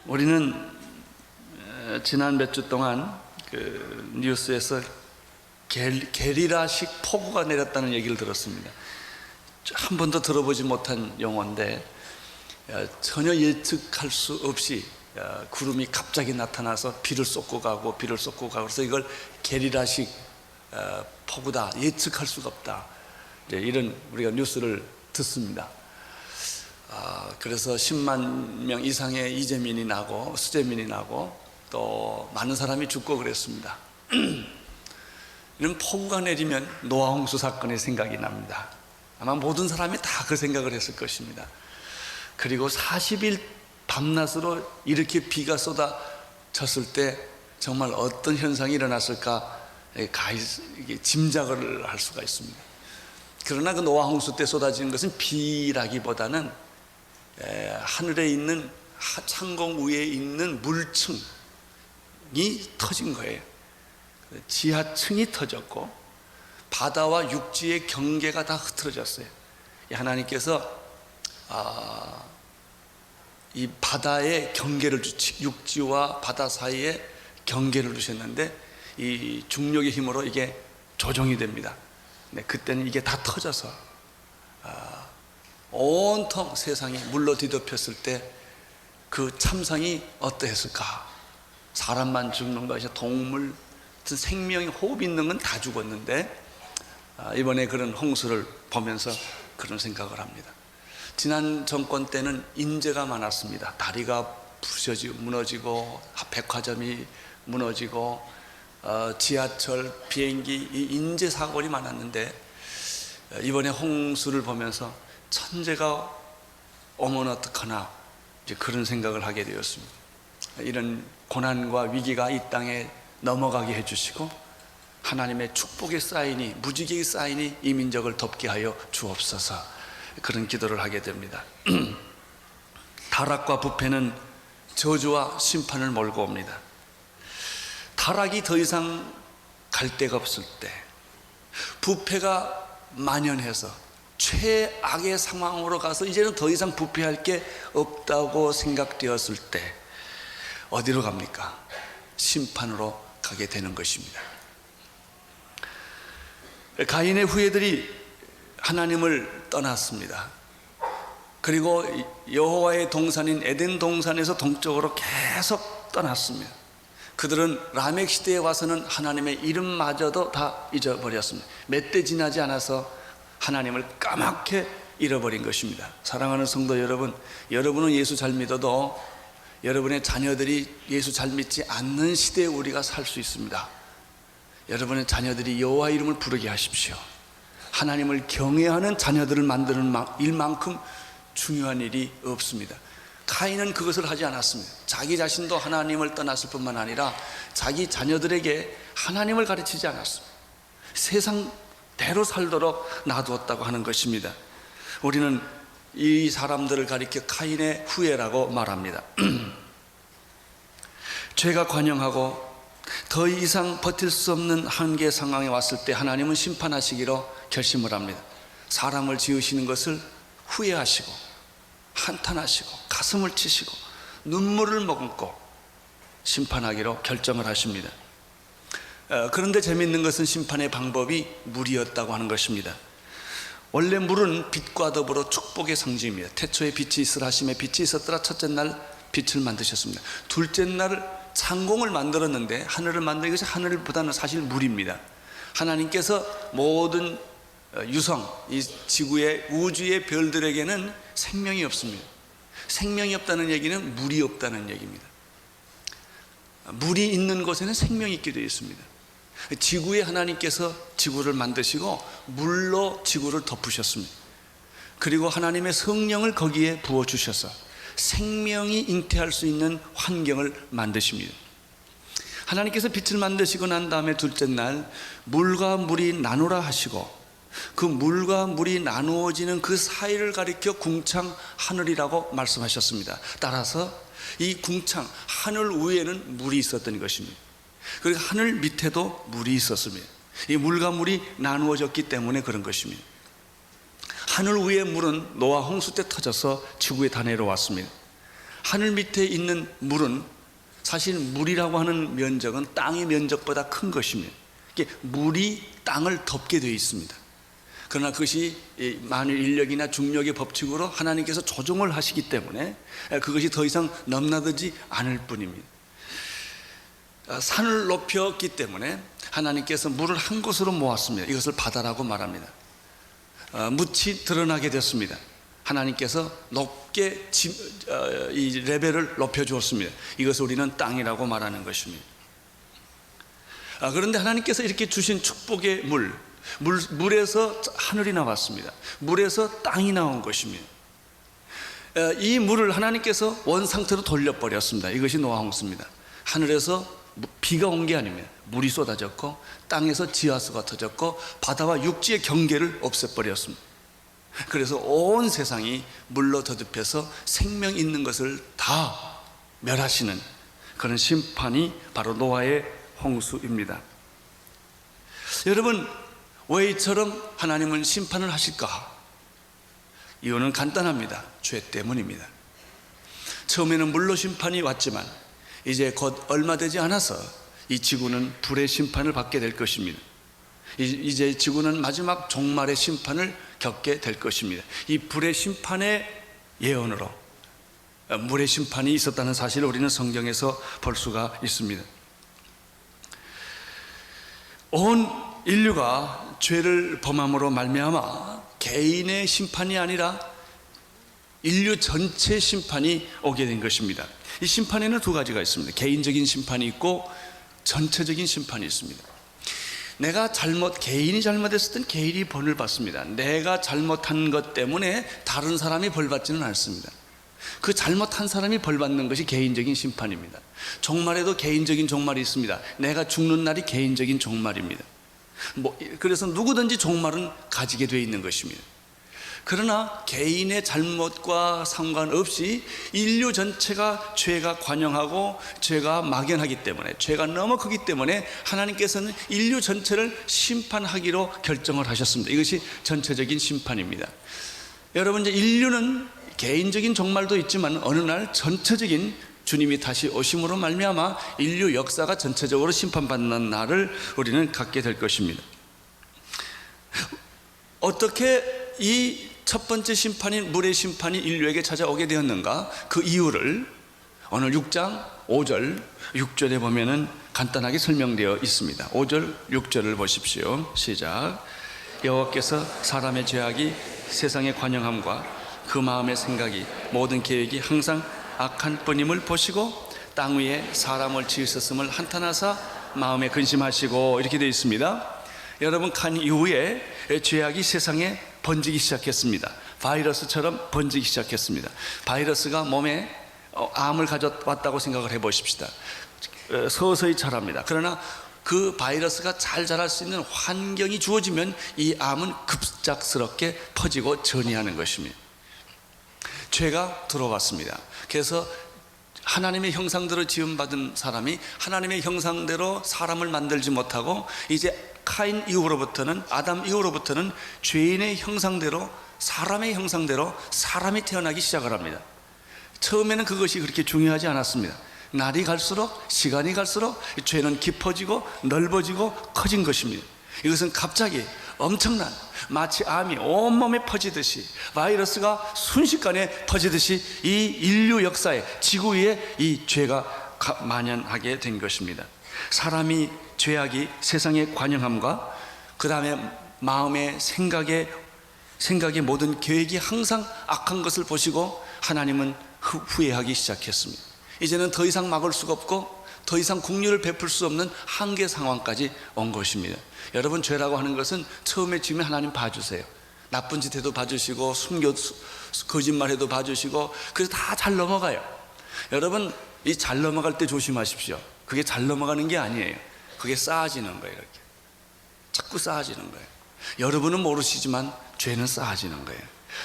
우리는 지난 몇 주 동안 그 뉴스에서 게리라식 폭우가 내렸다는 얘기를 들었습니다. 한 번도 들어보지 못한 용어인데 전혀 예측할 수 없이 구름이 갑자기 나타나서 비를 쏟고 가고 그래서 이걸 게리라식 폭우다, 예측할 수가 없다, 이런 우리가 뉴스를 듣습니다. 그래서 10만 명 이상의 이재민이 나고 수재민이 나고 또 많은 사람이 죽고 그랬습니다. 이런 폭우가 내리면 노아 홍수 사건이 생각이 납니다. 아마 모든 사람이 다 그 생각을 했을 것입니다. 그리고 40일 밤낮으로 이렇게 비가 쏟아졌을 때 정말 어떤 현상이 일어났을까 짐작을 할 수가 있습니다. 그러나 그 노아 홍수 때 쏟아지는 것은 비라기보다는 하늘에 있는 창공 위에 있는 물층이 터진 거예요. 지하층이 터졌고 바다와 육지의 경계가 다 흐트러졌어요. 하나님께서 이 바다의 경계를 육지와 바다 사이에 경계를 두셨는데 이 중력의 힘으로 이게 조정이 됩니다. 그때는 이게 다 터져서 온통 세상이 물로 뒤덮였을 때 그 참상이 어떠했을까? 사람만 죽는 것이 동물, 생명이 호흡 있는 건 다 죽었는데 이번에 그런 홍수를 보면서 그런 생각을 합니다. 지난 정권 때는 인재가 많았습니다. 다리가 부서지고 무너지고 백화점이 무너지고 지하철, 비행기, 이 인재 사고가 많았는데 이번에 홍수를 보면서 천재가 오면 어떡하나, 이제 그런 생각을 하게 되었습니다. 이런 고난과 위기가 이 땅에 넘어가게 해주시고 하나님의 축복의 사인이, 무지개의 사인이 이 민족을 덮게 하여 주옵소서, 그런 기도를 하게 됩니다. 타락과 부패는 저주와 심판을 몰고 옵니다. 타락이 더 이상 갈 데가 없을 때, 부패가 만연해서 최악의 상황으로 가서 이제는 더 이상 부패할 게 없다고 생각되었을 때 어디로 갑니까? 심판으로 가게 되는 것입니다. 가인의 후예들이 하나님을 떠났습니다. 그리고 여호와의 동산인 에덴 동산에서 동쪽으로 계속 떠났습니다. 그들은 라멕 시대에 와서는 하나님의 이름마저도 다 잊어버렸습니다. 몇 대 지나지 않아서 하나님을 까맣게 잃어버린 것입니다. 사랑하는 성도 여러분, 여러분은 예수 잘 믿어도 여러분의 자녀들이 예수 잘 믿지 않는 시대에 우리가 살 수 있습니다. 여러분의 자녀들이 여호와 이름을 부르게 하십시오. 하나님을 경외하는 자녀들을 만드는 일만큼 중요한 일이 없습니다. 가인은 그것을 하지 않았습니다. 자기 자신도 하나님을 떠났을 뿐만 아니라 자기 자녀들에게 하나님을 가르치지 않았습니다. 세상대로 살도록 놔두었다고 하는 것입니다. 우리는 이 사람들을 가리켜 가인의 후예라고 말합니다. 죄가 관영하고 더 이상 버틸 수 없는 한계 상황에 왔을 때 하나님은 심판하시기로 결심을 합니다. 사람을 지으시는 것을 후회하시고 한탄하시고 가슴을 치시고 눈물을 머금고 심판하기로 결정을 하십니다. 그런데 재미있는 것은 심판의 방법이 물이었다고 하는 것입니다. 원래 물은 빛과 더불어 축복의 상징입니다. 태초에 빛이 있으라 하심에 빛이 있었더라. 첫째 날 빛을 만드셨습니다. 둘째 날 창공을 만들었는데 하늘을 만드는 것이 하늘보다는 사실 물입니다. 하나님께서 모든 유성, 이 지구의 우주의 별들에게는 생명이 없습니다. 생명이 없다는 얘기는 물이 없다는 얘기입니다. 물이 있는 곳에는 생명이 있게 되어 있습니다. 지구에 하나님께서 지구를 만드시고 물로 지구를 덮으셨습니다. 그리고 하나님의 성령을 거기에 부어주셔서 생명이 잉태할 수 있는 환경을 만드십니다. 하나님께서 빛을 만드시고 난 다음에 둘째 날 물과 물이 나누라 하시고 그 물과 물이 나누어지는 그 사이를 가리켜 궁창 하늘이라고 말씀하셨습니다. 따라서 이 궁창 하늘 위에는 물이 있었던 것입니다. 그리고 하늘 밑에도 물이 있었습니다. 이 물과 물이 나누어졌기 때문에 그런 것입니다. 하늘 위의 물은 노아 홍수 때 터져서 지구에 다 내려왔습니다. 하늘 밑에 있는 물은 사실 물이라고 하는 면적은 땅의 면적보다 큰 것입니다. 이게 물이 땅을 덮게 되어 있습니다. 그러나 그것이 만일 인력이나 중력의 법칙으로 하나님께서 조정을 하시기 때문에 그것이 더 이상 넘나들지 않을 뿐입니다. 산을 높였기 때문에 하나님께서 물을 한 곳으로 모았습니다. 이것을 바다라고 말합니다. 묻이 드러나게 됐습니다. 하나님께서 높게 이 레벨을 높여주었습니다. 이것을 우리는 땅이라고 말하는 것입니다. 그런데 하나님께서 이렇게 주신 축복의 물에서 하늘이 나왔습니다. 물에서 땅이 나온 것입니다. 이 물을 하나님께서 원상태로 돌려버렸습니다. 이것이 노아 홍수입니다. 하늘에서 비가 온 게 아닙니다. 물이 쏟아졌고 땅에서 지하수가 터졌고 바다와 육지의 경계를 없애버렸습니다. 그래서 온 세상이 물로 더듭해서 생명 있는 것을 다 멸하시는 그런 심판이 바로 노아의 홍수입니다. 여러분, 왜 이처럼 하나님은 심판을 하실까? 이유는 간단합니다. 죄 때문입니다. 처음에는 물로 심판이 왔지만 이제 곧 얼마 되지 않아서 이 지구는 불의 심판을 받게 될 것입니다. 이제 지구는 마지막 종말의 심판을 겪게 될 것입니다. 이 불의 심판의 예언으로 물의 심판이 있었다는 사실을 우리는 성경에서 볼 수가 있습니다. 온 인류가 죄를 범함으로 말미암아 개인의 심판이 아니라 인류 전체 심판이 오게 된 것입니다. 이 심판에는 두 가지가 있습니다. 개인적인 심판이 있고 전체적인 심판이 있습니다. 개인이 잘못했을 땐 개인이 벌을 받습니다. 내가 잘못한 것 때문에 다른 사람이 벌 받지는 않습니다. 그 잘못한 사람이 벌 받는 것이 개인적인 심판입니다. 종말에도 개인적인 종말이 있습니다. 내가 죽는 날이 개인적인 종말입니다. 그래서 누구든지 종말은 가지게 되어 있는 것입니다. 그러나 개인의 잘못과 상관없이 인류 전체가 죄가 관영하고 죄가 막연하기 때문에, 죄가 너무 크기 때문에 하나님께서는 인류 전체를 심판하기로 결정을 하셨습니다. 이것이 전체적인 심판입니다. 여러분, 이제 인류는 개인적인 종말도 있지만 어느 날 전체적인 주님이 다시 오심으로 말미암아 인류 역사가 전체적으로 심판받는 날을 우리는 갖게 될 것입니다. 어떻게 이 첫 번째 심판인 물의 심판이 인류에게 찾아오게 되었는가? 그 이유를 오늘 6장 5절 6절에 보면은 간단하게 설명되어 있습니다. 5절 6절을 보십시오. 시작. 여호와께서 사람의 죄악이 세상의 관영함과 그 마음의 생각이 모든 계획이 항상 악한 뿐임을 보시고 땅 위에 사람을 지으셨음을 한탄하사 마음에 근심하시고, 이렇게 되어 있습니다. 여러분, 간 이후에 죄악이 세상에 번지기 시작했습니다. 바이러스처럼 번지기 시작했습니다. 바이러스가 몸에 암을 가져왔다고 생각을 해보십시다. 서서히 자랍니다. 그러나 그 바이러스가 잘 자랄 수 있는 환경이 주어지면 이 암은 급작스럽게 퍼지고 전이하는 것입니다. 죄가 들어왔습니다. 그래서 하나님의 형상대로 지음받은 사람이 하나님의 형상대로 사람을 만들지 못하고 이제 카인 이후로부터는, 아담 이후로부터는 죄인의 형상대로, 사람의 형상대로 사람이 태어나기 시작을 합니다. 처음에는 그것이 그렇게 중요하지 않았습니다. 날이 갈수록, 시간이 갈수록 죄는 깊어지고 넓어지고 커진 것입니다. 이것은 갑자기 엄청난, 마치 암이 온몸에 퍼지듯이, 바이러스가 순식간에 퍼지듯이 이 인류 역사에, 지구 위에 이 죄가 만연하게 된 것입니다. 사람이, 죄악이 세상의 관영함과 그 다음에 마음의 생각의 모든 계획이 항상 악한 것을 보시고 하나님은 후회하기 시작했습니다. 이제는 더 이상 막을 수가 없고 더 이상 긍휼을 베풀 수 없는 한계 상황까지 온 것입니다. 여러분, 죄라고 하는 것은 처음에 지으면 하나님 봐주세요. 나쁜 짓 해도 봐주시고 거짓말해도 봐주시고, 그래서 다 잘 넘어가요. 여러분, 이 잘 넘어갈 때 조심하십시오. 그게 잘 넘어가는 게 아니에요. 그게 쌓아지는 거예요. 이렇게 자꾸 쌓아지는 거예요. 여러분은 모르시지만 죄는 쌓아지는 거예요.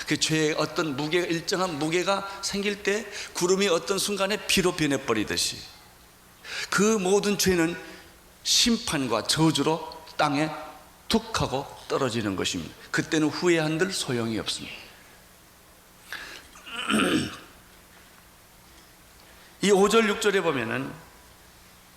그 죄의 어떤 무게가, 일정한 무게가 생길 때 구름이 어떤 순간에 피로 변해버리듯이 그 모든 죄는 심판과 저주로 땅에 툭 하고 떨어지는 것입니다. 그때는 후회한들 소용이 없습니다. 이 5절 6절에 보면은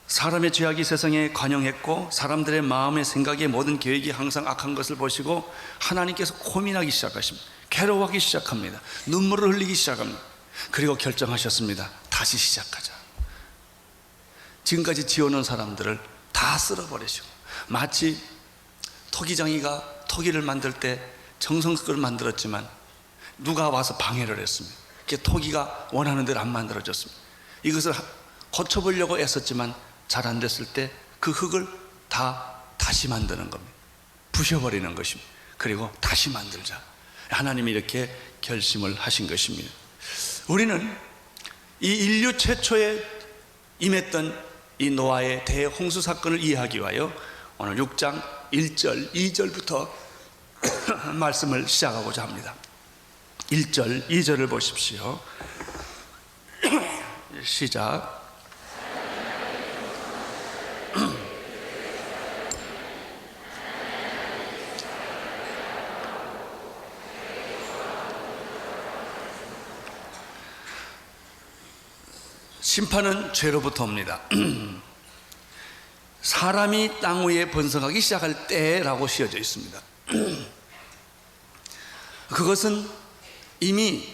사람의 죄악이 세상에 관영했고 사람들의 마음의 생각의 모든 계획이 항상 악한 것을 보시고 하나님께서 고민하기 시작하십니다. 괴로워하기 시작합니다. 눈물을 흘리기 시작합니다. 그리고 결정하셨습니다. 다시 시작하자. 지금까지 지어놓은 사람들을 다 쓸어버리시고, 마치 토기장이가 토기를 만들 때 정성스럽게 만들었지만 누가 와서 방해를 했습니다. 그게 토기가 원하는 대로 안 만들어졌습니다. 이것을 고쳐보려고 애썼지만 잘 안 됐을 때 그 흙을 다시 만드는 겁니다. 부셔버리는 것입니다. 그리고 다시 만들자. 하나님이 이렇게 결심을 하신 것입니다. 우리는 이 인류 최초에 임했던 이 노아의 대홍수 사건을 이해하기 위하여 오늘 6장 1절, 2절부터 말씀을 시작하고자 합니다. 1절, 2절을 보십시오. 시작. 심판은 죄로부터 옵니다. 사람이 땅 위에 번성하기 시작할 때라고 씌어져 있습니다. 그것은 이미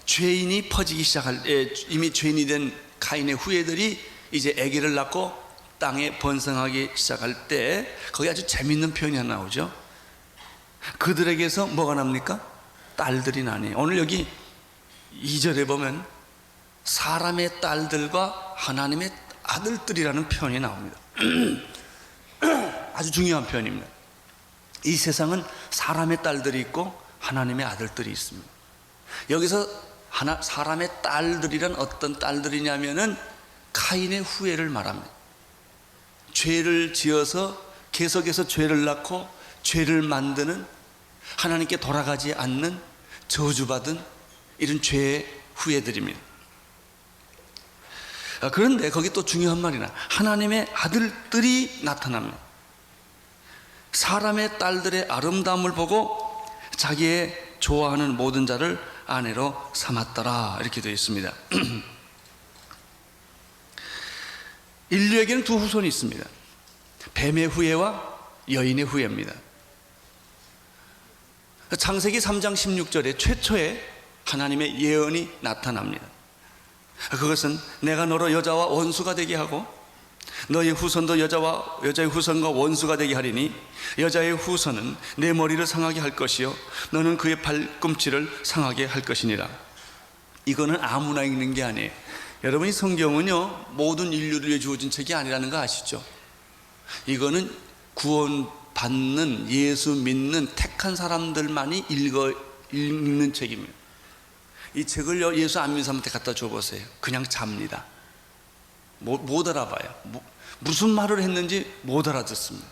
죄인이 퍼지기 시작할 때, 이미 죄인이 된 가인의 후예들이 이제 아기를 낳고 땅에 번성하기 시작할 때, 거기 아주 재밌는 표현이 하나 나오죠. 그들에게서 뭐가 납니까? 딸들이 나니. 오늘 여기 2절에 보면 사람의 딸들과 하나님의 아들들이라는 표현이 나옵니다. 아주 중요한 표현입니다. 이 세상은 사람의 딸들이 있고 하나님의 아들들이 있습니다. 여기서 사람의 딸들이란 어떤 딸들이냐면은 가인의 후예를 말합니다. 죄를 지어서 계속해서 죄를 낳고 죄를 만드는, 하나님께 돌아가지 않는 저주받은 이런 죄의 후예들입니다. 그런데 거기 또 중요한 말이나 하나님의 아들들이 나타납니다. 사람의 딸들의 아름다움을 보고 자기의 좋아하는 모든 자를 아내로 삼았더라, 이렇게 되어 있습니다. 인류에게는 두 후손이 있습니다. 뱀의 후예와 여인의 후예입니다. 창세기 3장 16절에 최초의 하나님의 예언이 나타납니다. 그것은 내가 너로 여자와 원수가 되게 하고 너의 후손도 여자의 후손과 원수가 되게 하리니 여자의 후손은 내 머리를 상하게 할 것이요 너는 그의 발꿈치를 상하게 할 것이니라. 이거는 아무나 읽는 게 아니에요. 여러분이 성경은요 모든 인류를 위해 주어진 책이 아니라는 거 아시죠? 이거는 구원받는, 예수 믿는 택한 사람들만이 읽는 책입니다. 이 책을 예수 안 믿는 사람한테 갖다 줘보세요. 그냥 잡니다. 못 알아봐요. 무슨 말을 했는지 못 알아듣습니다.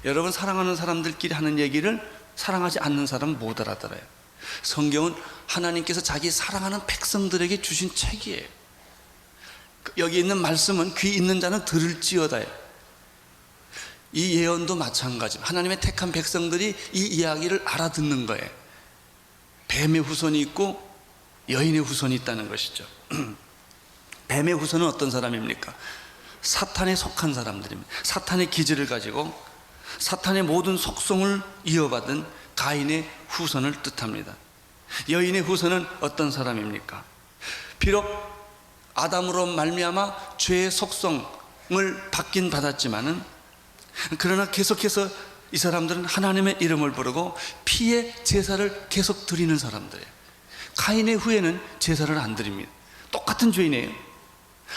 여러분, 사랑하는 사람들끼리 하는 얘기를 사랑하지 않는 사람은 못 알아들어요. 성경은 하나님께서 자기 사랑하는 백성들에게 주신 책이에요. 여기 있는 말씀은 귀 있는 자는 들을지어다요. 이 예언도 마찬가지입니다. 하나님의 택한 백성들이 이 이야기를 알아듣는 거예요. 뱀의 후손이 있고 여인의 후손이 있다는 것이죠. 뱀의 후손은 어떤 사람입니까? 사탄에 속한 사람들입니다. 사탄의 기질을 가지고 사탄의 모든 속성을 이어받은 가인의 후손을 뜻합니다. 여인의 후손은 어떤 사람입니까? 비록 아담으로 말미암아 죄의 속성을 받긴 받았지만은, 그러나 계속해서 이 사람들은 하나님의 이름을 부르고 피의 제사를 계속 드리는 사람들이에요. 가인의 후예는 제사를 안 드립니다. 똑같은 죄인이에요.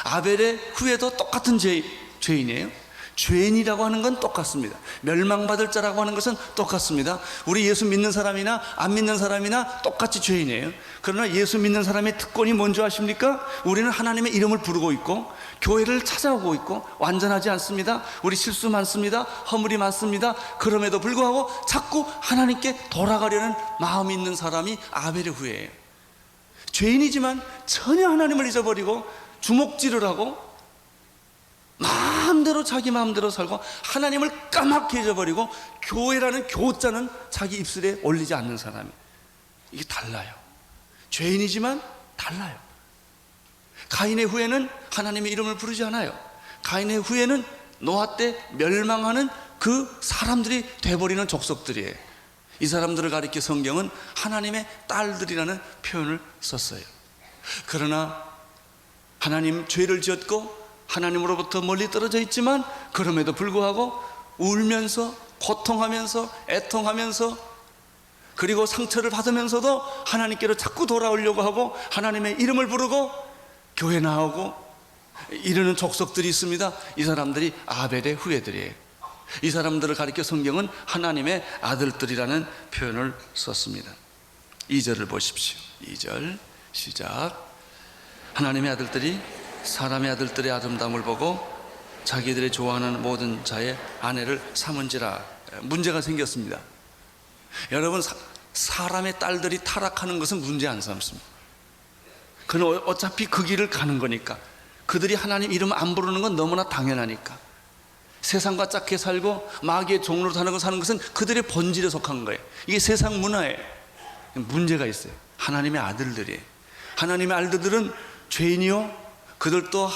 아벨의 후예도 똑같은 죄인이에요. 죄인이라고 하는 건 똑같습니다. 멸망받을 자라고 하는 것은 똑같습니다. 우리 예수 믿는 사람이나 안 믿는 사람이나 똑같이 죄인이에요. 그러나 예수 믿는 사람의 특권이 뭔지 아십니까? 우리는 하나님의 이름을 부르고 있고 교회를 찾아오고 있고 완전하지 않습니다. 우리 실수 많습니다. 허물이 많습니다. 그럼에도 불구하고 자꾸 하나님께 돌아가려는 마음이 있는 사람이 아벨의 후예예요. 죄인이지만 전혀 하나님을 잊어버리고 주먹질을 하고 마음대로 자기 마음대로 살고 하나님을 까맣게 잊어버리고 교회라는 교자는 자기 입술에 올리지 않는 사람이, 이게 달라요. 죄인이지만 달라요. 가인의 후예는 하나님의 이름을 부르지 않아요. 가인의 후예는 노아 때 멸망하는 그 사람들이 돼버리는 족속들이에요. 이 사람들을 가리켜 성경은 하나님의 딸들이라는 표현을 썼어요. 그러나 하나님 죄를 지었고 하나님으로부터 멀리 떨어져 있지만 그럼에도 불구하고 울면서 고통하면서 애통하면서 그리고 상처를 받으면서도 하나님께로 자꾸 돌아오려고 하고 하나님의 이름을 부르고 교회 나오고 이러는 족속들이 있습니다. 이 사람들이 아벨의 후예들이에요. 이 사람들을 가리켜 성경은 하나님의 아들들이라는 표현을 썼습니다. 2절을 보십시오. 2절 시작. 하나님의 아들들이 사람의 아들들의 아름다움을 보고 자기들이 좋아하는 모든 자의 아내를 삼은지라. 문제가 생겼습니다. 여러분, 사람의 딸들이 타락하는 것은 문제 안 삼습니다. 그는 어차피 그 길을 가는 거니까. 그들이 하나님 이름 안 부르는 건 너무나 당연하니까. 세상과 짝게 살고 마귀의 종로로 사는 것은 그들의 본질에 속한 거예요. 이게 세상 문화예요. 문제가 있어요. 하나님의 아들들이에요. 하나님의 아들들은 죄인이요, 그들도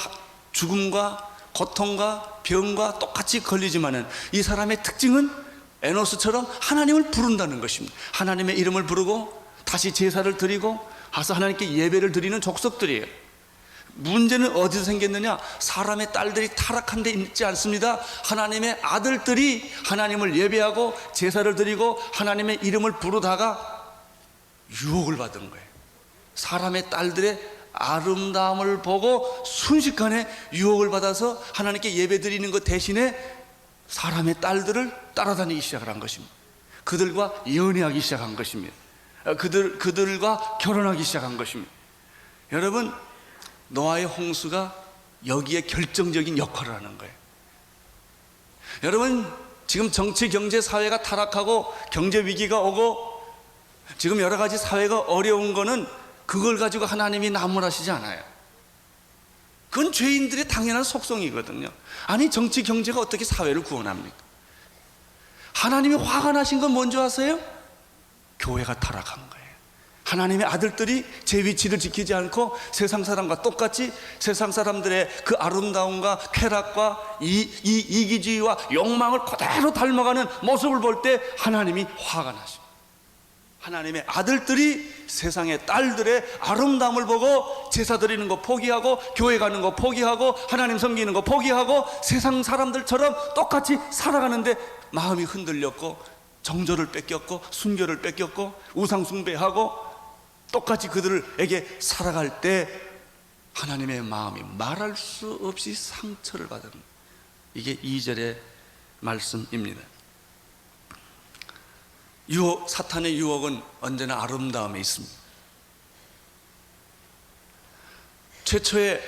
죽음과 고통과 병과 똑같이 걸리지만은 이 사람의 특징은 에노스처럼 하나님을 부른다는 것입니다. 하나님의 이름을 부르고 다시 제사를 드리고 가서 하나님께 예배를 드리는 족속들이에요. 문제는 어디서 생겼느냐? 사람의 딸들이 타락한 데 있지 않습니다. 하나님의 아들들이 하나님을 예배하고 제사를 드리고 하나님의 이름을 부르다가 유혹을 받은 거예요. 사람의 딸들의 아름다움을 보고 순식간에 유혹을 받아서 하나님께 예배 드리는 것 대신에 사람의 딸들을 따라다니기 시작을 한 것입니다. 그들과 연애하기 시작한 것입니다. 그들과 결혼하기 시작한 것입니다. 여러분, 노아의 홍수가 여기에 결정적인 역할을 하는 거예요. 여러분, 지금 정치, 경제, 사회가 타락하고 경제 위기가 오고 지금 여러 가지 사회가 어려운 거는 그걸 가지고 하나님이 나무라시지 않아요. 그건 죄인들의 당연한 속성이거든요. 아니, 정치, 경제가 어떻게 사회를 구원합니까? 하나님이 화가 나신 건 뭔지 아세요? 교회가 타락한 거예요. 하나님의 아들들이 제 위치를 지키지 않고 세상 사람과 똑같이 세상 사람들의 그 아름다움과 쾌락과 이기주의와 욕망을 그대로 닮아가는 모습을 볼 때 하나님이 화가 나십니다. 하나님의 아들들이 세상의 딸들의 아름다움을 보고 제사 드리는 거 포기하고 교회 가는 거 포기하고 하나님 섬기는 거 포기하고 세상 사람들처럼 똑같이 살아가는데 마음이 흔들렸고 정절을 뺏겼고 순결을 뺏겼고 우상 숭배하고 똑같이 그들에게 살아갈 때 하나님의 마음이 말할 수 없이 상처를 받은, 이게 2절의 말씀입니다. 사탄의 유혹은 언제나 아름다움에 있습니다. 최초의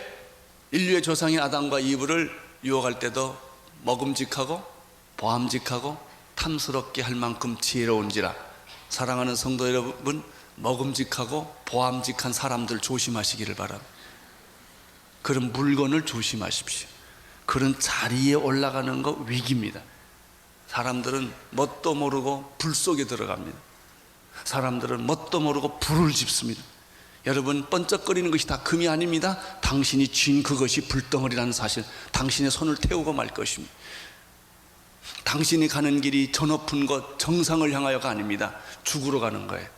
인류의 조상인 아담과 이브를 유혹할 때도 먹음직하고 보암직하고 탐스럽게 할 만큼 지혜로운지라. 사랑하는 성도 여러분, 먹음직하고 보암직한 사람들 조심하시기를 바랍니다. 그런 물건을 조심하십시오. 그런 자리에 올라가는 거 위기입니다. 사람들은 뭣도 모르고 불 속에 들어갑니다. 사람들은 뭣도 모르고 불을 집습니다. 여러분, 번쩍거리는 것이 다 금이 아닙니다. 당신이 쥔 그것이 불덩어리라는 사실, 당신의 손을 태우고 말 것입니다. 당신이 가는 길이 저 높은 곳 정상을 향하여가 아닙니다. 죽으러 가는 거예요.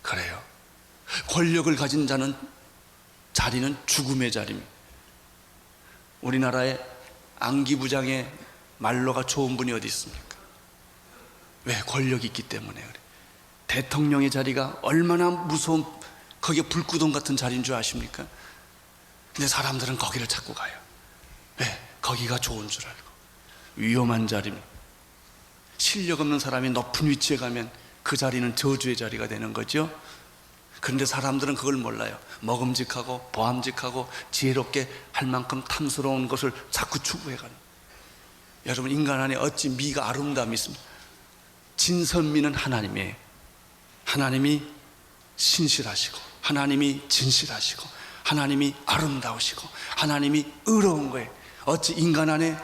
그래요. 권력을 가진 자리는 죽음의 자리입니다. 우리나라에 안기부장의 말로가 좋은 분이 어디 있습니까? 왜? 권력이 있기 때문에 그래. 대통령의 자리가 얼마나 무서운, 거기에 불구덩 같은 자리인 줄 아십니까? 근데 사람들은 거기를 찾고 가요. 왜? 거기가 좋은 줄 알고. 위험한 자리입니다. 실력 없는 사람이 높은 위치에 가면 그 자리는 저주의 자리가 되는 거죠. 그런데 사람들은 그걸 몰라요. 먹음직하고 보암직하고 지혜롭게 할 만큼 탐스러운 것을 자꾸 추구해가는. 여러분, 인간 안에 어찌 미가 아름다움이 있습니까? 진선미는 하나님이에요. 하나님이 신실하시고 하나님이 진실하시고 하나님이 아름다우시고 하나님이 의로운 거예요. 어찌 인간 안에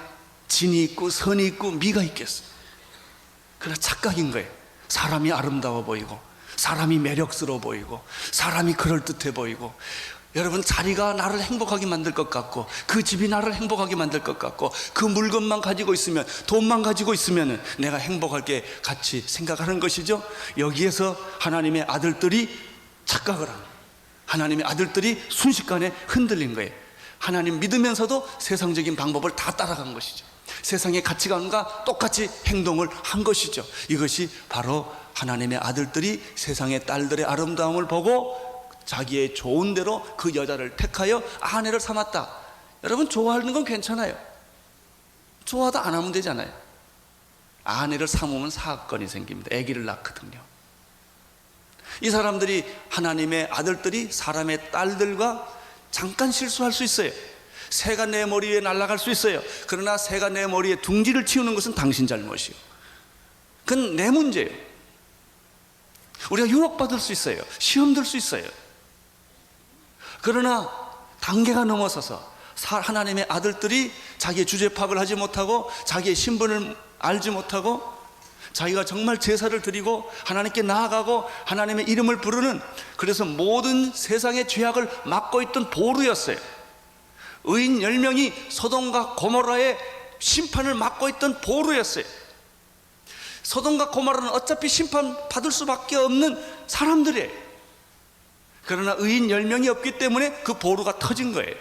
진이 있고 선이 있고 미가 있겠어요? 그러나 착각인 거예요. 사람이 아름다워 보이고 사람이 매력스러워 보이고 사람이 그럴듯해 보이고, 여러분 자리가 나를 행복하게 만들 것 같고 그 집이 나를 행복하게 만들 것 같고 그 물건만 가지고 있으면, 돈만 가지고 있으면 내가 행복하게 같이 생각하는 것이죠. 여기에서 하나님의 아들들이 착각을 합니다. 하나님의 아들들이 순식간에 흔들린 거예요. 하나님 믿으면서도 세상적인 방법을 다 따라간 것이죠. 세상의 가치관과 똑같이 행동을 한 것이죠. 이것이 바로 하나님의 아들들이 세상의 딸들의 아름다움을 보고 자기의 좋은 대로 그 여자를 택하여 아내를 삼았다. 여러분, 좋아하는 건 괜찮아요. 좋아도 안 하면 되잖아요. 아내를 삼으면 사건이 생깁니다. 아기를 낳거든요. 이 사람들이, 하나님의 아들들이 사람의 딸들과 잠깐 실수할 수 있어요. 새가 내 머리 위에 날아갈 수 있어요. 그러나 새가 내 머리에 둥지를 틔우는 것은 당신 잘못이요. 그건 내 문제예요. 우리가 유혹받을 수 있어요. 시험 들 수 있어요. 그러나 단계가 넘어서서 하나님의 아들들이 자기의 주제 파악을 하지 못하고 자기의 신분을 알지 못하고 자기가 정말 제사를 드리고 하나님께 나아가고 하나님의 이름을 부르는, 그래서 모든 세상의 죄악을 막고 있던 보루였어요. 의인 10명이 소돔과 고모라의 심판을 막고 있던 보루였어요. 소돔과 고모라는 어차피 심판받을 수밖에 없는 사람들이에요. 그러나 의인 10명이 없기 때문에 그 보루가 터진 거예요.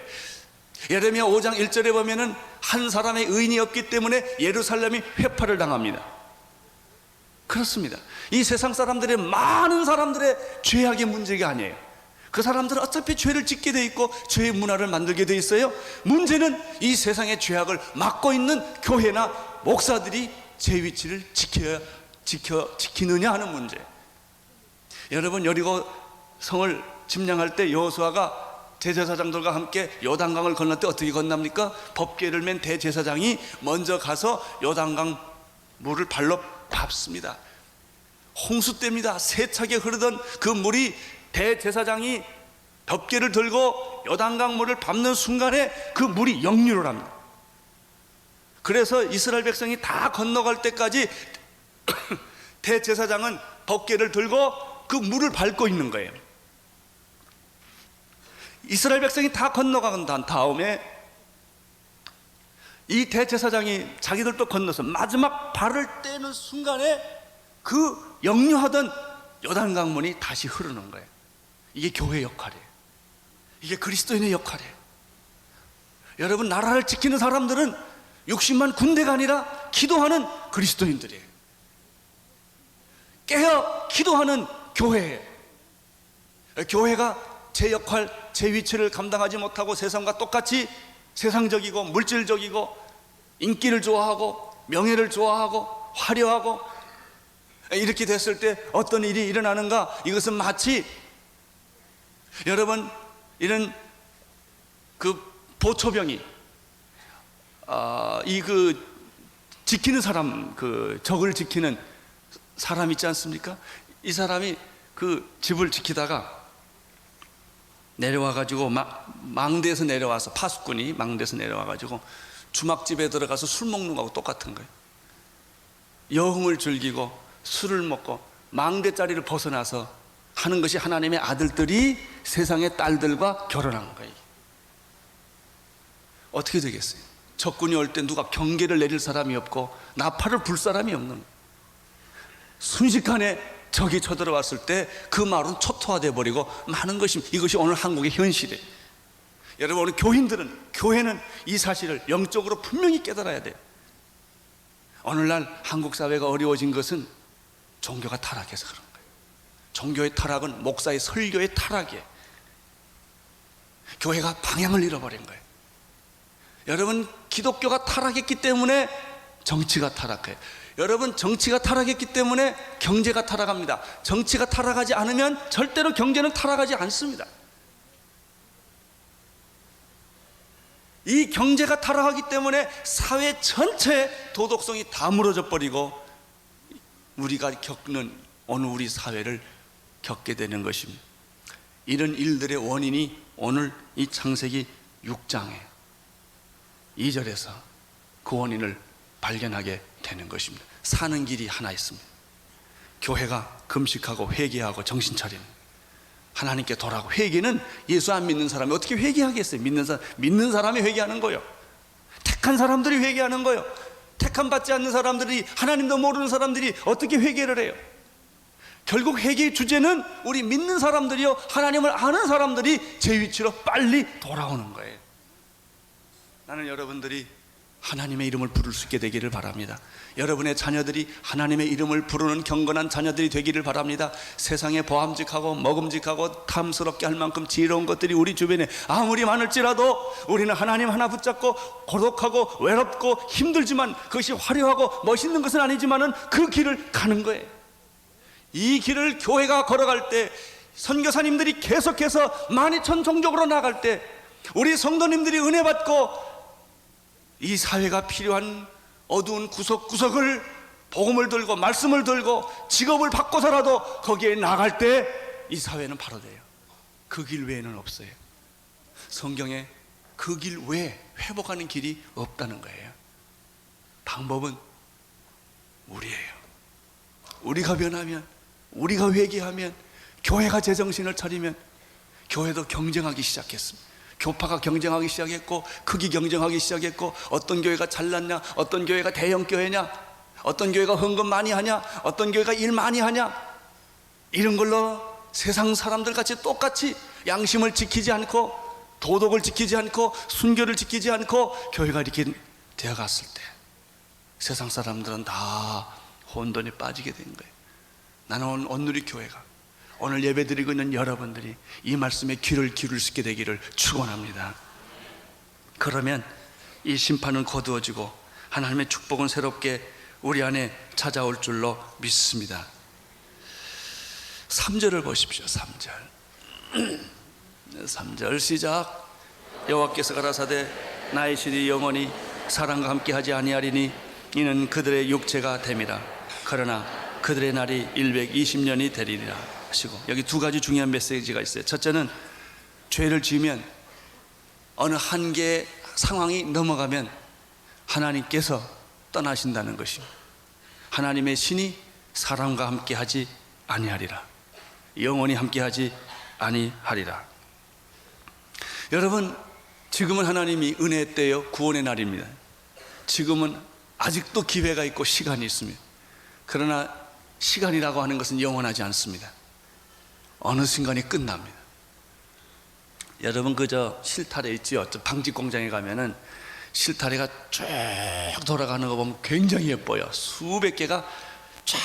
예레미야 5장 1절에 보면은 한 사람의 의인이 없기 때문에 예루살렘이 회파를 당합니다. 그렇습니다. 이 세상 사람들의, 많은 사람들의 죄악의 문제가 아니에요. 그 사람들은 어차피 죄를 짓게 돼 있고 죄의 문화를 만들게 돼 있어요. 문제는 이 세상의 죄악을 막고 있는 교회나 목사들이 제 위치를 지키느냐 하는 문제. 여러분, 여리고 성을 침략할 때 여호수아가 대제사장들과 함께 요단강을 건널 때 어떻게 건납니까? 법궤를 맨 대제사장이 먼저 가서 요단강 물을 발로 밟습니다. 홍수 때입니다. 세차게 흐르던 그 물이, 대제사장이 덮개를 들고 요단강 물을 밟는 순간에 그 물이 역류를 합니다. 그래서 이스라엘 백성이 다 건너갈 때까지 대제사장은 덮개를 들고 그 물을 밟고 있는 거예요. 이스라엘 백성이 다 건너간 다음에 이 대제사장이 자기들도 건너서 마지막 발을 떼는 순간에 그 역류하던 요단강물이 다시 흐르는 거예요. 이게 교회의 역할이에요. 이게 그리스도인의 역할이에요. 여러분, 나라를 지키는 사람들은 60만 군대가 아니라 기도하는 그리스도인들이에요. 깨어 기도하는 교회예요. 교회가 제 역할, 제 위치를 감당하지 못하고 세상과 똑같이 세상적이고 물질적이고 인기를 좋아하고 명예를 좋아하고 화려하고 이렇게 됐을 때 어떤 일이 일어나는가? 이것은 마치, 여러분, 이런 그 보초병이 지키는 사람, 그 적을 지키는 사람 있지 않습니까? 이 사람이 그 집을 지키다가 내려와가지고 망대에서 내려와서, 파수꾼이 망대에서 내려와가지고 주막집에 들어가서 술 먹는 거하고 똑같은 거예요. 여흥을 즐기고 술을 먹고 망대자리를 벗어나서 하는 것이 하나님의 아들들이 세상의 딸들과 결혼한 거예요. 어떻게 되겠어요? 적군이 올 때 누가 경계를 내릴 사람이 없고 나팔을 불 사람이 없는 거예요. 순식간에 적이 쳐들어왔을 때 그 마을은 초토화되어 버리고 많은 것이, 이것이 오늘 한국의 현실이에요. 여러분, 오늘 교회는 이 사실을 영적으로 분명히 깨달아야 돼요. 오늘날 한국 사회가 어려워진 것은 종교가 타락해서 그런 거예요. 종교의 타락은 목사의 설교의 타락이에요. 교회가 방향을 잃어버린 거예요. 여러분, 기독교가 타락했기 때문에 정치가 타락해요. 여러분, 정치가 타락했기 때문에 경제가 타락합니다. 정치가 타락하지 않으면 절대로 경제는 타락하지 않습니다. 이 경제가 타락하기 때문에 사회 전체의 도덕성이 다 무너져 버리고 우리가 겪는, 오늘 우리 사회를 겪게 되는 것입니다. 이런 일들의 원인이 오늘 이 창세기 6장에 2절에서 그 원인을 발견하게 되는 것입니다. 사는 길이 하나 있습니다. 교회가 금식하고 회개하고 정신 차리는, 하나님께 돌아가고. 회개는 예수 안 믿는 사람이 어떻게 회개하겠어요? 믿는 사람이 회개하는 거예요. 택한 사람들이 회개하는 거예요. 택함 받지 않는 사람들이, 하나님도 모르는 사람들이 어떻게 회개를 해요? 결국 회개의 주제는 우리 믿는 사람들이요, 하나님을 아는 사람들이 제 위치로 빨리 돌아오는 거예요. 나는 여러분들이 하나님의 이름을 부를 수 있게 되기를 바랍니다. 여러분의 자녀들이 하나님의 이름을 부르는 경건한 자녀들이 되기를 바랍니다. 세상에 보암직하고 먹음직하고 탐스럽게 할 만큼 지혜로운 것들이 우리 주변에 아무리 많을지라도 우리는 하나님 하나 붙잡고 고독하고 외롭고 힘들지만, 그것이 화려하고 멋있는 것은 아니지만은 그 길을 가는 거예요. 이 길을 교회가 걸어갈 때, 선교사님들이 계속해서 만이천 종족으로 나갈 때, 우리 성도님들이 은혜 받고 이 사회가 필요한 어두운 구석구석을 복음을 들고 말씀을 들고 직업을 바꿔서라도 거기에 나갈 때 이 사회는 바로 돼요. 그 길 외에는 없어요. 성경에 그 길 외에 회복하는 길이 없다는 거예요. 방법은 우리예요. 우리가 변하면, 우리가 회개하면, 교회가 제정신을 차리면 교회도 경쟁하기 시작했습니다. 교파가 경쟁하기 시작했고, 크기 경쟁하기 시작했고, 어떤 교회가 잘났냐, 어떤 교회가 대형 교회냐, 어떤 교회가 헌금 많이 하냐, 어떤 교회가 일 많이 하냐, 이런 걸로 세상 사람들 같이 똑같이 양심을 지키지 않고, 도덕을 지키지 않고, 순결을 지키지 않고 교회가 이렇게 되어갔을 때 세상 사람들은 다 혼돈에 빠지게 된 거예요. 나는 온누리 교회가, 오늘 예배 드리고 있는 여러분들이 이 말씀에 귀를 기울일 수 있게 되기를 축원합니다. 그러면 이 심판은 거두어지고 하나님의 축복은 새롭게 우리 안에 찾아올 줄로 믿습니다. 3절을 보십시오. 3절 시작. 여호와께서 가라사대 나의 신이 영원히 사람과 함께하지 아니하리니 이는 그들의 육체가 됨이라. 그러나 그들의 날이 120년이 되리라 하시고, 여기 두 가지 중요한 메시지가 있어요. 첫째는 죄를 지으면 어느 한계의 상황이 넘어가면 하나님께서 떠나신다는 것입니다. 하나님의 신이 사람과 함께하지 아니하리라. 영원히 함께하지 아니하리라. 여러분, 지금은 하나님이 은혜의 때요, 구원의 날입니다. 지금은 아직도 기회가 있고 시간이 있습니다. 그러나 시간이라고 하는 것은 영원하지 않습니다. 어느 순간이 끝납니다. 여러분, 그저 실타래 있지요. 방직 공장에 가면은 실타래가 쭉 돌아가는 거 보면 굉장히 예뻐요. 수백 개가 쫙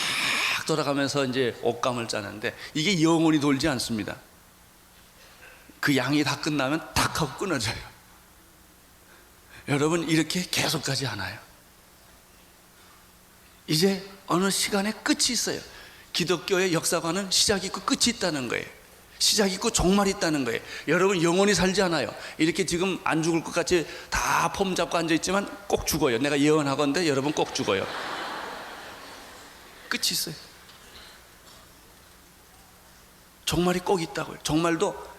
돌아가면서 이제 옷감을 짜는데, 이게 영원히 돌지 않습니다. 그 양이 다 끝나면 탁 하고 끊어져요. 여러분, 이렇게 계속 가지 않아요. 이제 어느 시간에 끝이 있어요. 기독교의 역사관은 시작이 있고 끝이 있다는 거예요. 시작이 있고 종말이 있다는 거예요. 여러분, 영원히 살지 않아요. 이렇게 지금 안 죽을 것 같이 다 폼 잡고 앉아있지만 꼭 죽어요. 내가 예언하건대 여러분 꼭 죽어요. 끝이 있어요. 종말이 꼭 있다고요. 종말도,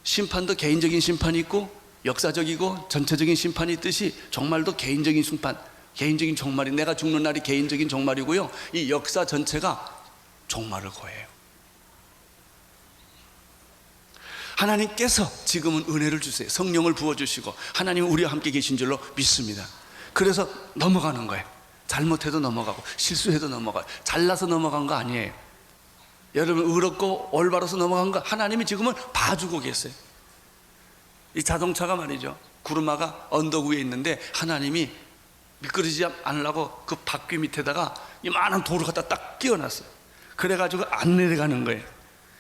심판도 개인적인 심판이 있고 역사적이고 전체적인 심판이 있듯이 종말도 개인적인 심판, 개인적인 종말이, 내가 죽는 날이 개인적인 종말이고요, 이 역사 전체가 종말을 고해요. 하나님께서 지금은 은혜를 주세요. 성령을 부어주시고 하나님은 우리와 함께 계신 줄로 믿습니다. 그래서 넘어가는 거예요. 잘못해도 넘어가고 실수해도 넘어가요. 잘나서 넘어간 거 아니에요. 여러분, 의롭고 올바라서 넘어간 거 하나님이 지금은 봐주고 계세요. 이 자동차가 말이죠, 구르마가 언덕 위에 있는데 하나님이 미끄러지지 않으려고 그 바퀴 밑에다가 이만한 돌을 갖다 딱 끼워놨어요. 그래가지고 안 내려가는 거예요.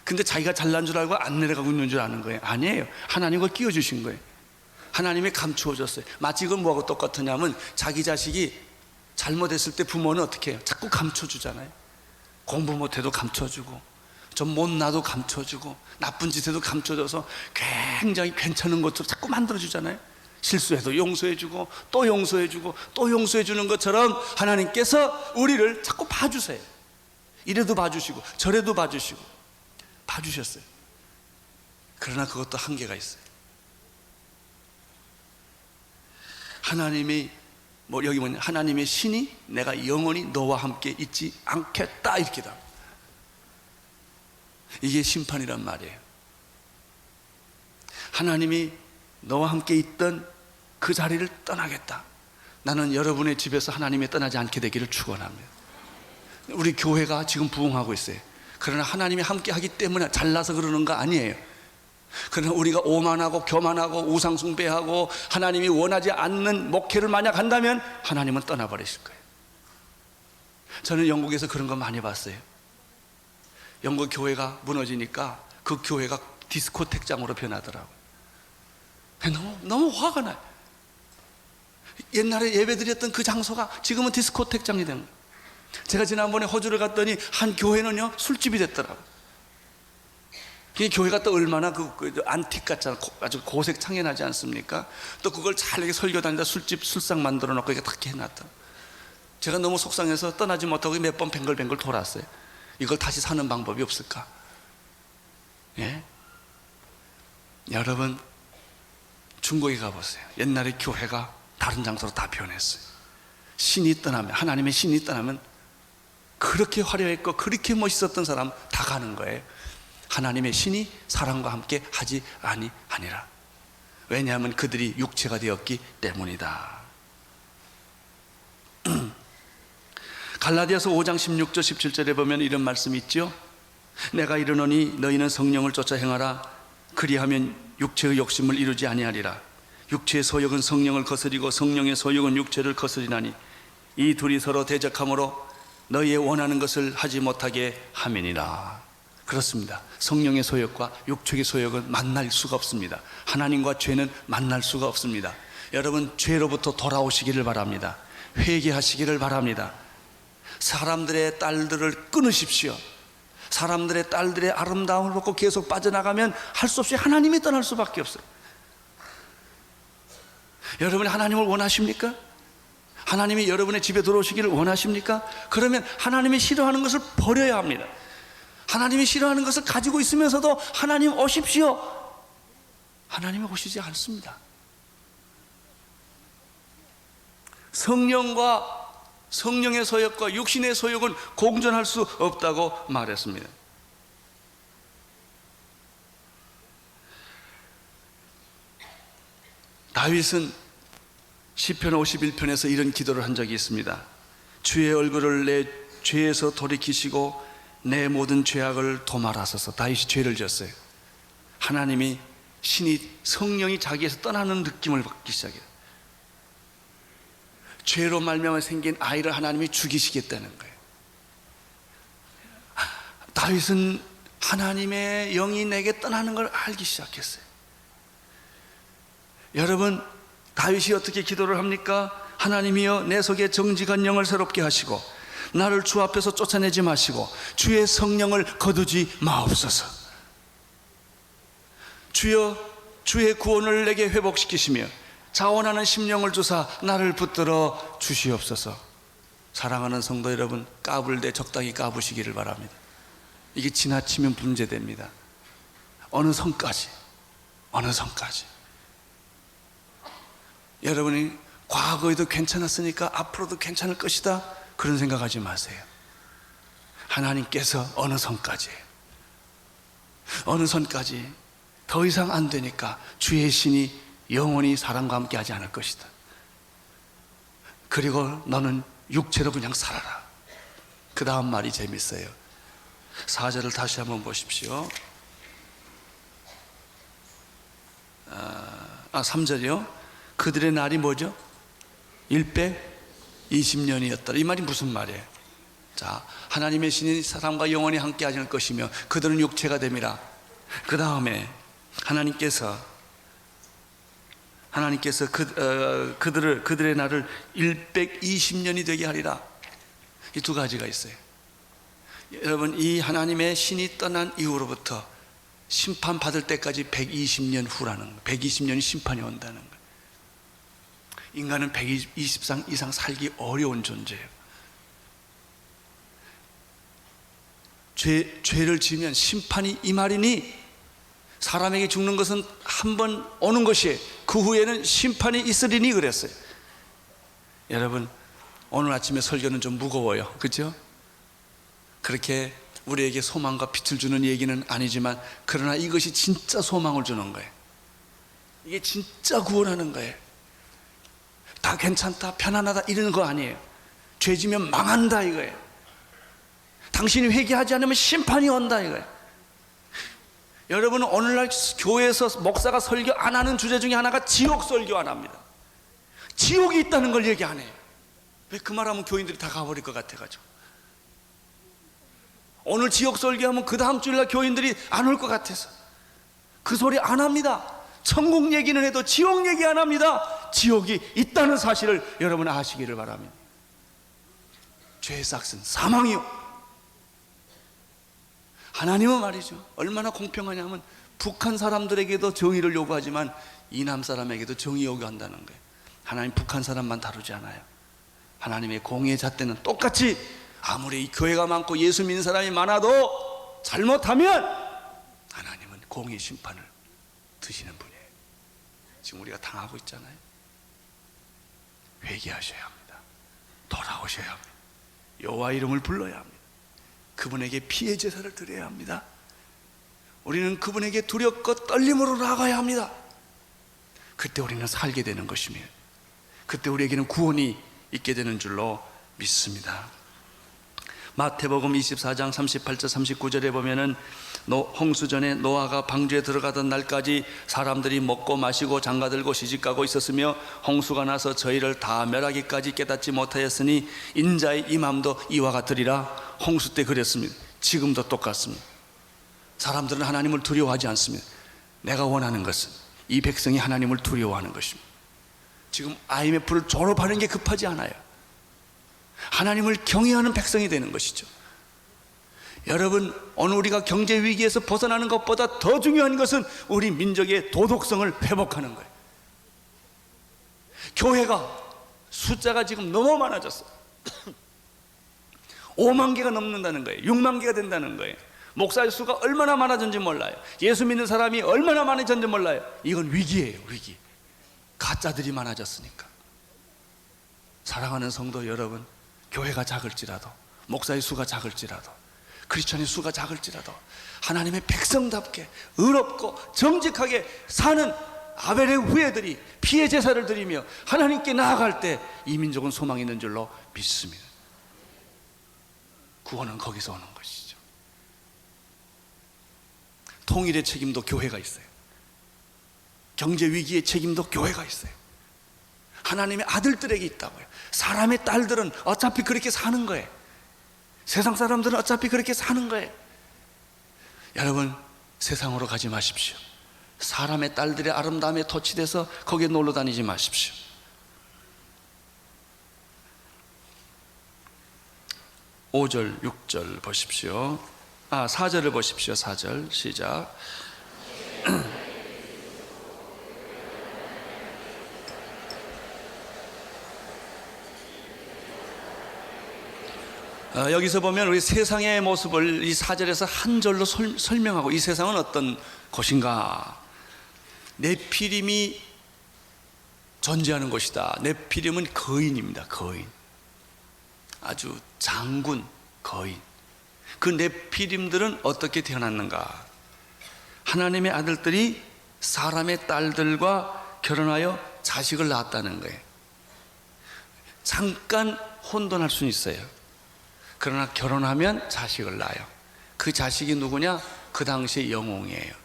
근데 자기가 잘난 줄 알고 안 내려가고 있는 줄 아는 거예요. 아니에요. 하나님 그걸 끼워주신 거예요. 하나님이 감추어줬어요. 마치 이건 뭐하고 똑같으냐면, 자기 자식이 잘못했을 때 부모는 어떻게 해요? 자꾸 감춰주잖아요. 공부 못해도 감춰주고, 좀 못나도 감춰주고, 나쁜 짓 해도 감춰줘서 굉장히 괜찮은 것처럼 자꾸 만들어주잖아요. 실수해도 용서해주고 또 용서해주고 또 용서해주는 것처럼 하나님께서 우리를 자꾸 봐주세요. 이래도 봐주시고 저래도 봐주시고 봐주셨어요. 그러나 그것도 한계가 있어요. 하나님이 여기 뭐냐, 하나님의 신이 내가 영원히 너와 함께 있지 않겠다, 이렇게 다. 이게 심판이란 말이에요. 하나님이 너와 함께 있던 그 자리를 떠나겠다. 나는 여러분의 집에서 하나님이 떠나지 않게 되기를 축원합니다. 우리 교회가 지금 부흥하고 있어요. 그러나 하나님이 함께 하기 때문에 잘나서 그러는 거 아니에요. 그러나 우리가 오만하고 교만하고 우상숭배하고 하나님이 원하지 않는 목회를 만약 한다면 하나님은 떠나버리실 거예요. 저는 영국에서 그런 거 많이 봤어요. 영국 교회가 무너지니까 그 교회가 디스코텍장으로 변하더라고요. 너무 화가 나요. 옛날에 예배드렸던 그 장소가 지금은 디스코텍장이 된 거예요. 제가 지난번에 호주를 갔더니 한 교회는요 술집이 됐더라고요. 이 교회가 또 얼마나 그 안틱 같잖아. 아주 고색 창연하지 않습니까? 또 그걸 잘 이렇게 설교 다니다 술집 술상 만들어 놓고 이렇게 딱 해놨다. 제가 너무 속상해서 떠나지 못하고 몇 번 뱅글뱅글 돌았어요. 이걸 다시 사는 방법이 없을까? 예? 여러분 중국에 가보세요. 옛날에 교회가 다른 장소로 다 변했어요. 신이 떠나면, 하나님의 신이 떠나면 그렇게 화려했고 그렇게 멋있었던 사람 다 가는 거예요. 하나님의 신이 사람과 함께 하지 아니하니라. 왜냐하면 그들이 육체가 되었기 때문이다. 갈라디아서 5장 16절 17절에 보면 이런 말씀이 있죠. 내가 이르노니 너희는 성령을 쫓아 행하라. 그리하면 육체의 욕심을 이루지 아니하리라. 육체의 소욕은 성령을 거스리고 성령의 소욕은 육체를 거스리나니 이 둘이 서로 대적하므로 너희의 원하는 것을 하지 못하게 함이니라. 그렇습니다. 성령의 소욕과 육체의 소욕은 만날 수가 없습니다. 하나님과 죄는 만날 수가 없습니다. 여러분 죄로부터 돌아오시기를 바랍니다. 회개하시기를 바랍니다. 사람들의 딸들을 끊으십시오. 사람들의 딸들의 아름다움을 보고 계속 빠져나가면 할 수 없이 하나님이 떠날 수밖에 없어요. 여러분이 하나님을 원하십니까? 하나님이 여러분의 집에 들어오시기를 원하십니까? 그러면 하나님이 싫어하는 것을 버려야 합니다. 하나님이 싫어하는 것을 가지고 있으면서도 하나님 오십시오. 하나님이 오시지 않습니다. 성령과 성령의 소욕과 육신의 소욕은 공존할 수 없다고 말했습니다. 다윗은 시편 51편에서 이런 기도를 한 적이 있습니다. 주의 얼굴을 내 죄에서 돌이키시고 내 모든 죄악을 도말하소서. 다윗이 죄를 지었어요. 하나님이 신이 성령이 자기에서 떠나는 느낌을 받기 시작해요. 죄로 말미암아 생긴 아이를 하나님이 죽이시겠다는 거예요. 다윗은 하나님의 영이 내게 떠나는 걸 알기 시작했어요. 여러분 다윗이 어떻게 기도를 합니까? 하나님이여 내 속에 정직한 영을 새롭게 하시고 나를 주 앞에서 쫓아내지 마시고 주의 성령을 거두지 마옵소서. 주여 주의 구원을 내게 회복시키시며 자원하는 심령을 주사 나를 붙들어 주시옵소서. 사랑하는 성도 여러분, 까불 때 적당히 까부시기를 바랍니다. 이게 지나치면 문제됩니다. 어느 선까지, 어느 선까지. 여러분이 과거에도 괜찮았으니까 앞으로도 괜찮을 것이다 그런 생각하지 마세요. 하나님께서 어느 선까지, 어느 선까지 더 이상 안 되니까 주의 신이 영원히 사람과 함께 하지 않을 것이다. 그리고 너는 육체로 그냥 살아라. 그 다음 말이 재밌어요. 4절을 다시 한번 보십시오. 3절이요. 그들의 날이 뭐죠? 120년이었더라. 이 말이 무슨 말이에요? 자, 하나님의 신이 사람과 영원히 함께 하실 것이며 그들은 육체가 됨이라. 그 다음에 하나님께서 그들의 날을 120년이 되게 하리라. 이 두 가지가 있어요. 여러분, 이 하나님의 신이 떠난 이후로부터 심판 받을 때까지 120년 후라는 거예요. 120년이 심판이 온다는 거예요. 인간은 120상 이상 살기 어려운 존재예요. 죄를 지으면 심판이 이 말이니 사람에게 죽는 것은 한 번 오는 것이에요. 그 후에는 심판이 있으리니 그랬어요. 여러분, 오늘 아침에 설교는 좀 무거워요. 그렇죠? 그렇게 우리에게 소망과 빛을 주는 얘기는 아니지만, 그러나 이것이 진짜 소망을 주는 거예요. 이게 진짜 구원하는 거예요. 다 괜찮다, 편안하다 이러는 거 아니에요. 죄지면 망한다 이거예요. 당신이 회개하지 않으면 심판이 온다 이거예요. 여러분은 오늘날 교회에서 목사가 설교 안 하는 주제 중에 하나가 지옥 설교 안 합니다. 지옥이 있다는 걸 얘기 안 해요. 왜 그 말하면 교인들이 다 가버릴 것 같아가지고. 오늘 지옥 설교하면 그 다음 주일날 교인들이 안 올 것 같아서 그 소리 안 합니다. 천국 얘기는 해도 지옥 얘기 안 합니다. 지옥이 있다는 사실을 여러분 아시기를 바랍니다. 죄의 삭은 사망이요. 하나님은 말이죠, 얼마나 공평하냐면 북한 사람들에게도 정의를 요구하지만 이남 사람에게도 정의 요구한다는 거예요. 하나님 북한 사람만 다루지 않아요. 하나님의 공의의 잣대는 똑같이, 아무리 이 교회가 많고 예수 믿는 사람이 많아도 잘못하면 하나님은 공의 심판을 드시는 분이에요. 지금 우리가 당하고 있잖아요. 회개하셔야 합니다. 돌아오셔야 합니다. 여호와 이름을 불러야 합니다. 그분에게 피의 제사를 드려야 합니다. 우리는 그분에게 두렵고 떨림으로 나아가야 합니다. 그때 우리는 살게 되는 것입니다. 그때 우리에게는 구원이 있게 되는 줄로 믿습니다. 마태복음 24장 38절 39절에 보면은 홍수전에 노아가 방주에 들어가던 날까지 사람들이 먹고 마시고 장가들고 시집가고 있었으며, 홍수가 나서 저희를 다 멸하기까지 깨닫지 못하였으니 인자의 임함도 이와 같으리라. 홍수 때 그랬습니다. 지금도 똑같습니다. 사람들은 하나님을 두려워하지 않습니다. 내가 원하는 것은 이 백성이 하나님을 두려워하는 것입니다. 지금 IMF를 졸업하는 게 급하지 않아요. 하나님을 경외하는 백성이 되는 것이죠. 여러분, 오늘 우리가 경제 위기에서 벗어나는 것보다 더 중요한 것은 우리 민족의 도덕성을 회복하는 거예요. 교회가 숫자가 지금 너무 많아졌어요. 5만 개가 넘는다는 거예요. 6만 개가 된다는 거예요. 목사의 수가 얼마나 많아졌는지 몰라요. 예수 믿는 사람이 얼마나 많아졌는지 몰라요. 이건 위기예요, 위기. 가짜들이 많아졌으니까. 사랑하는 성도 여러분, 교회가 작을지라도, 목사의 수가 작을지라도, 크리스천의 수가 작을지라도 하나님의 백성답게 의롭고 정직하게 사는 아벨의 후예들이 피의 제사를 드리며 하나님께 나아갈 때 이 민족은 소망이 있는 줄로 믿습니다. 구원은 거기서 오는 것이죠. 통일의 책임도 교회가 있어요. 경제 위기의 책임도 교회가 있어요. 하나님의 아들들에게 있다고요. 사람의 딸들은 어차피 그렇게 사는 거예요. 세상 사람들은 어차피 그렇게 사는 거예요. 여러분, 세상으로 가지 마십시오. 사람의 딸들의 아름다움에 도취돼서 거기에 놀러 다니지 마십시오. 5절, 6절 보십시오. 4절을 보십시오. 4절 시작. 여기서 보면 우리 세상의 모습을 이 4절에서 한 절로 설명하고, 이 세상은 어떤 곳인가? 네피림이 존재하는 곳이다. 네피림은 거인입니다. 거인. 아주 장군, 거인. 그 네피림들은 어떻게 태어났는가? 하나님의 아들들이 사람의 딸들과 결혼하여 자식을 낳았다는 거예요. 잠깐 혼돈할 수는 있어요. 그러나 결혼하면 자식을 낳아요. 그 자식이 누구냐? 그 당시의 영웅이에요.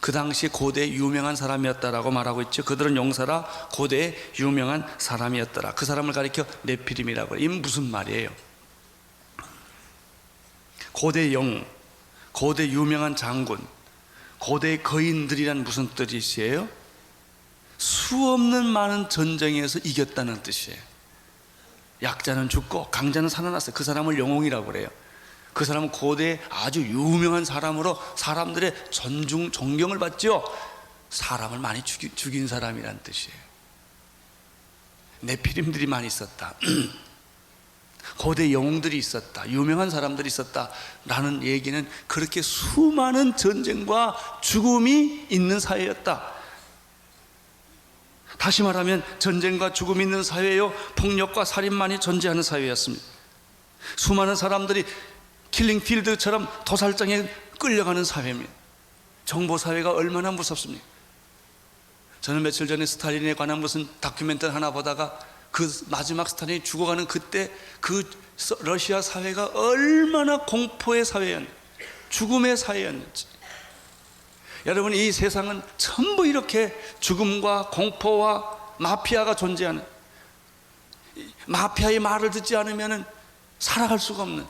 그 당시 고대 유명한 사람이었다라고 말하고 있죠. 그들은 용사라 고대의 유명한 사람이었더라. 그 사람을 가리켜 네피림이라고 해요. 이 무슨 말이에요? 고대 영, 고대 유명한 장군, 고대 거인들이란 무슨 뜻이에요? 수없는 많은 전쟁에서 이겼다는 뜻이에요. 약자는 죽고 강자는 살아났어요. 그 사람을 영웅이라고 그래요. 그 사람은 고대 아주 유명한 사람으로 사람들의 존경을 받죠. 사람을 많이 죽인 사람이란 뜻이에요. 네피림들이 많이 있었다. 고대 영웅들이 있었다. 유명한 사람들이 있었다 라는 얘기는 그렇게 수많은 전쟁과 죽음이 있는 사회였다. 다시 말하면 전쟁과 죽음이 있는 사회요, 폭력과 살인만이 존재하는 사회였습니다. 수많은 사람들이 킬링필드처럼 도살장에 끌려가는 사회입니다. 정보사회가 얼마나 무섭습니까? 저는 며칠 전에 스탈린에 관한 무슨 다큐멘터리 하나 보다가 그 마지막 스탈린이 죽어가는 그때 그 러시아 사회가 얼마나 공포의 사회였는지, 죽음의 사회였는지. 여러분, 이 세상은 전부 이렇게 죽음과 공포와 마피아가 존재하는, 마피아의 말을 듣지 않으면 살아갈 수가 없는,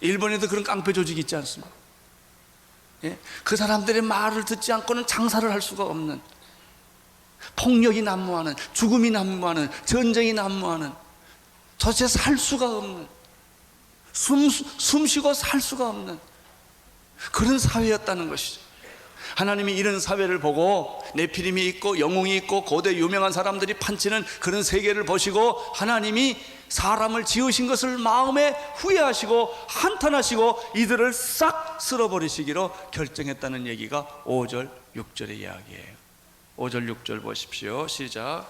일본에도 그런 깡패 조직이 있지 않습니까? 예? 그 사람들의 말을 듣지 않고는 장사를 할 수가 없는, 폭력이 난무하는, 죽음이 난무하는, 전쟁이 난무하는, 도대체 살 수가 없는, 숨 쉬고 살 수가 없는 그런 사회였다는 것이죠. 하나님이 이런 사회를 보고 네피림이 있고 영웅이 있고 고대 유명한 사람들이 판치는 그런 세계를 보시고 하나님이 사람을 지으신 것을 마음에 후회하시고 한탄하시고 이들을 싹 쓸어버리시기로 결정했다는 얘기가 5절 6절의 이야기예요. 5절 6절 보십시오. 시작.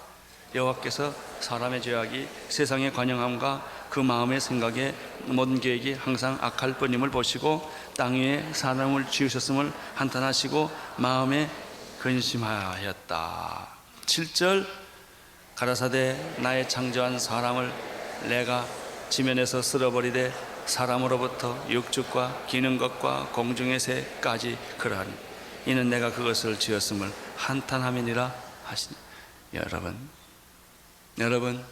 여호와께서 사람의 죄악이 세상의 관영함과 그 마음의 생각에 모든 계획이 항상 악할 뿐임을 보시고 땅 위에 사람을 지으셨음을 한탄하시고 마음에 근심하였다. 7절. 가라사대 나의 창조한 사람을 내가 지면에서 쓸어버리되 사람으로부터 육축과 기는 것과 공중의 새까지 그러하니 이는 내가 그것을 지었음을 한탄함이니라 하시니. 여러분,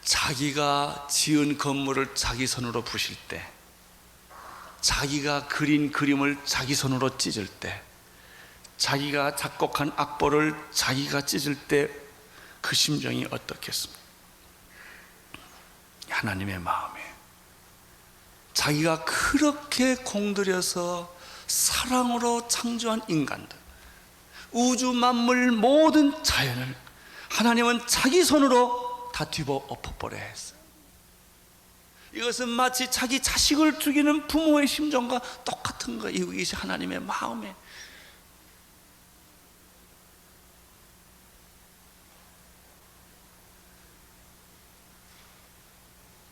자기가 지은 건물을 자기 손으로 부실 때, 자기가 그린 그림을 자기 손으로 찢을 때, 자기가 작곡한 악보를 자기가 찢을 때 그 심정이 어떻겠습니까? 하나님의 마음에 자기가 그렇게 공들여서 사랑으로 창조한 인간들, 우주 만물 모든 자연을 하나님은 자기 손으로 다 뒤집어 엎어버려 했어요. 이것은 마치 자기 자식을 죽이는 부모의 심정과 똑같은 거예요. 이것이 하나님의 마음에.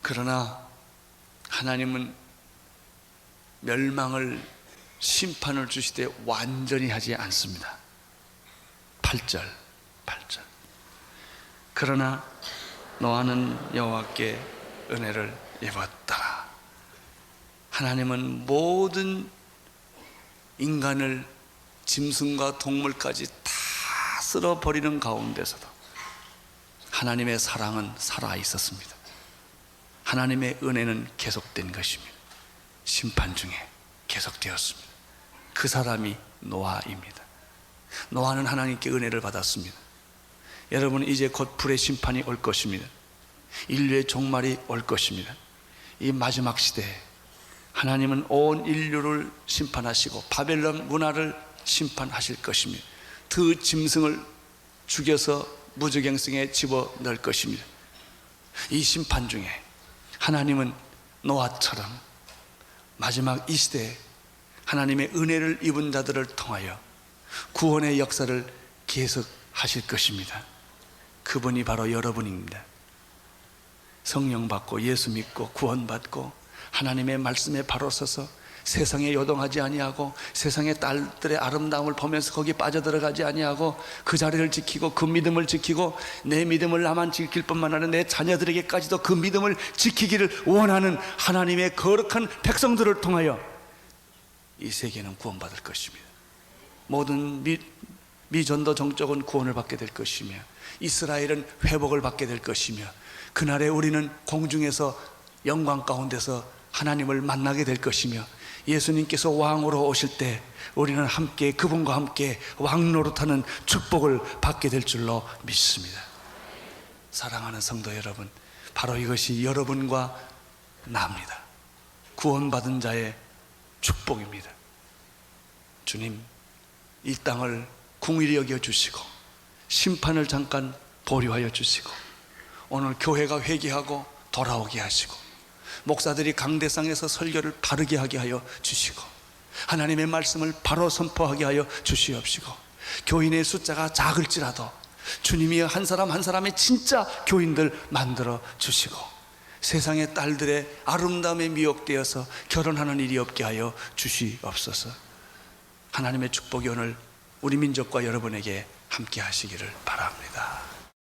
그러나 하나님은 멸망을, 심판을 주시되 완전히 하지 않습니다. 8절. 그러나 노아는 여호와께 은혜를 입었다. 하나님은 모든 인간을 짐승과 동물까지 다 쓸어버리는 가운데서도 하나님의 사랑은 살아 있었습니다. 하나님의 은혜는 계속된 것입니다. 심판 중에 계속되었습니다. 그 사람이 노아입니다. 노아는 하나님께 은혜를 받았습니다. 여러분, 이제 곧 불의 심판이 올 것입니다. 인류의 종말이 올 것입니다. 이 마지막 시대에 하나님은 온 인류를 심판하시고 바벨론 문화를 심판하실 것입니다. 그 짐승을 죽여서 무저갱성에 집어넣을 것입니다. 이 심판 중에 하나님은 노아처럼 마지막 이 시대에 하나님의 은혜를 입은 자들을 통하여 구원의 역사를 계속하실 것입니다. 그분이 바로 여러분입니다. 성령 받고 예수 믿고 구원받고 하나님의 말씀에 바로 서서 세상에 요동하지 아니하고 세상의 딸들의 아름다움을 보면서 거기 빠져들어가지 아니하고 그 자리를 지키고 그 믿음을 지키고 내 믿음을 나만 지킬 뿐만 아니라 내 자녀들에게까지도 그 믿음을 지키기를 원하는 하나님의 거룩한 백성들을 통하여 이 세계는 구원받을 것입니다. 모든 미전도 정적은 구원을 받게 될 것이며 이스라엘은 회복을 받게 될 것이며 그날에 우리는 공중에서 영광 가운데서 하나님을 만나게 될 것이며 예수님께서 왕으로 오실 때 우리는 함께 그분과 함께 왕노릇하는 축복을 받게 될 줄로 믿습니다. 사랑하는 성도 여러분, 바로 이것이 여러분과 나입니다. 구원받은 자의 축복입니다. 주님, 이 땅을 궁일이 여겨 주시고 심판을 잠깐 보류하여 주시고 오늘 교회가 회개하고 돌아오게 하시고 목사들이 강대상에서 설교를 바르게 하게 하여 주시고 하나님의 말씀을 바로 선포하게 하여 주시옵시고 교인의 숫자가 작을지라도 주님이 한 사람 한 사람의 진짜 교인들 만들어 주시고 세상의 딸들의 아름다움에 미혹되어서 결혼하는 일이 없게 하여 주시옵소서. 하나님의 축복이 오늘 우리 민족과 여러분에게 함께 하시기를 바랍니다.